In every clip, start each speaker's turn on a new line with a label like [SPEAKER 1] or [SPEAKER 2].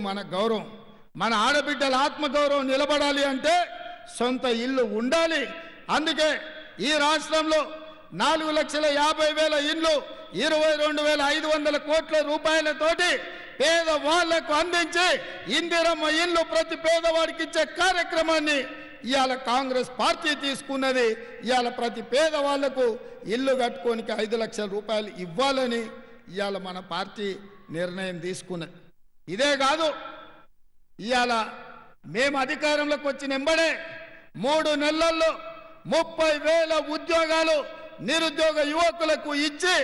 [SPEAKER 1] మన గౌరవం, మన ఆడబిడ్డల ఆత్మగౌరవం నిలబడాలి అంటే సొంత ఇల్లు ఉండాలి. అందుకే ఈ రాష్ట్రంలో 4,50,000 ఇళ్ళు 22,500 కోట్ల రూపాయలతోటి పేదవాళ్లకు అందించి ఇందిరమ్మ ఇల్లు ప్రతి పేదవాడికి ఇచ్చే కార్యక్రమాన్ని ఇవాళ కాంగ్రెస్ పార్టీ తీసుకున్నది. ఇవాళ ప్రతి పేదవాళ్లకు ఇల్లు కట్టుకోనికి 5 లక్షల రూపాయలు ఇవ్వాలని ఇవాళ మన పార్టీ నిర్ణయం తీసుకున్నది. ఇదే కాదు, ఇవాళ మేము అధికారంలోకి వచ్చిన వెంబడే 3 నెలల్లో 30,000 ఉద్యోగాలు నిరుద్యోగ యువకులకు ఇచ్చి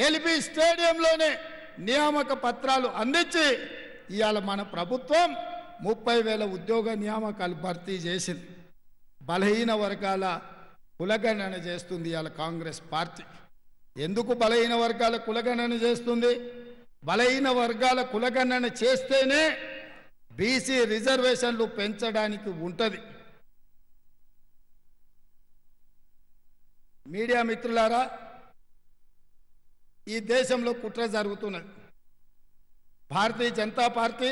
[SPEAKER 1] ఎల్బీ స్టేడియంలోనే నియామక పత్రాలు అందించి ఇవాళ మన ప్రభుత్వం 30,000 ఉద్యోగ నియామకాలు భర్తీ చేసింది. బలహీన వర్గాల కులగణన చేస్తుంది ఇవాళ కాంగ్రెస్ పార్టీ. ఎందుకు బలహీన వర్గాల కులగణన చేస్తుంది? బలహీన వర్గాల కులగణన చేస్తేనే బీసీ రిజర్వేషన్లు పెంచడానికి ఉంటుంది. మీడియా మిత్రులారా, ఈ దేశంలో కుట్ర జరుగుతున్నది. భారతీయ జనతా పార్టీ,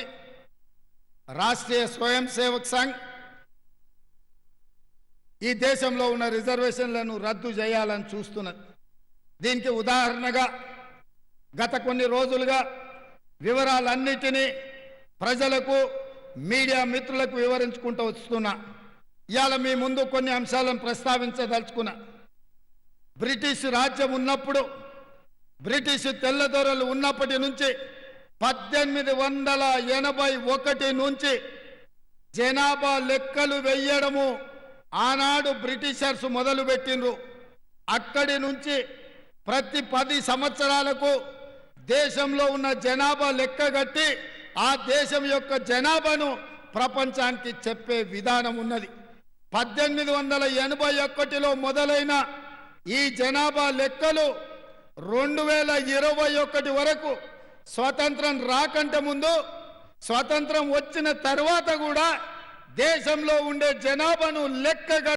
[SPEAKER 1] రాష్ట్రీయ స్వయం సేవక్ సంఘ్ ఈ దేశంలో ఉన్న రిజర్వేషన్లను రద్దు చేయాలని చూస్తున్నది. దీనికి ఉదాహరణగా గత కొన్ని రోజులుగా వివరాలన్నిటినీ ప్రజలకు, మీడియా మిత్రులకు వివరించుకుంటూ వస్తున్నా. ఇవాళ మీ ముందు కొన్ని అంశాలను ప్రస్తావించదలుచుకున్నా. బ్రిటిష్ రాజ్యం ఉన్నప్పుడు, బ్రిటిష్ తెల్లదొరలు ఉన్నప్పటి నుంచి 1881 నుంచి జనాభా లెక్కలు వెయ్యడము ఆనాడు బ్రిటిషర్స్ మొదలుపెట్టిండ్రు. అక్కడి నుంచి ప్రతి 10 సంవత్సరాలకు దేశంలో ఉన్న జనాభా లెక్కగట్టి ఆ దేశం యొక్క జనాభాను ప్రపంచానికి చెప్పే విధానం ఉన్నది. 1881లో మొదలైన ఈ జనాభా లెక్కలు 2021 వరకు, స్వతంత్రం రాకంటే ముందు, స్వతంత్రం వచ్చిన తర్వాత కూడా దేశంలో ఉండే జనాభాను లెక్క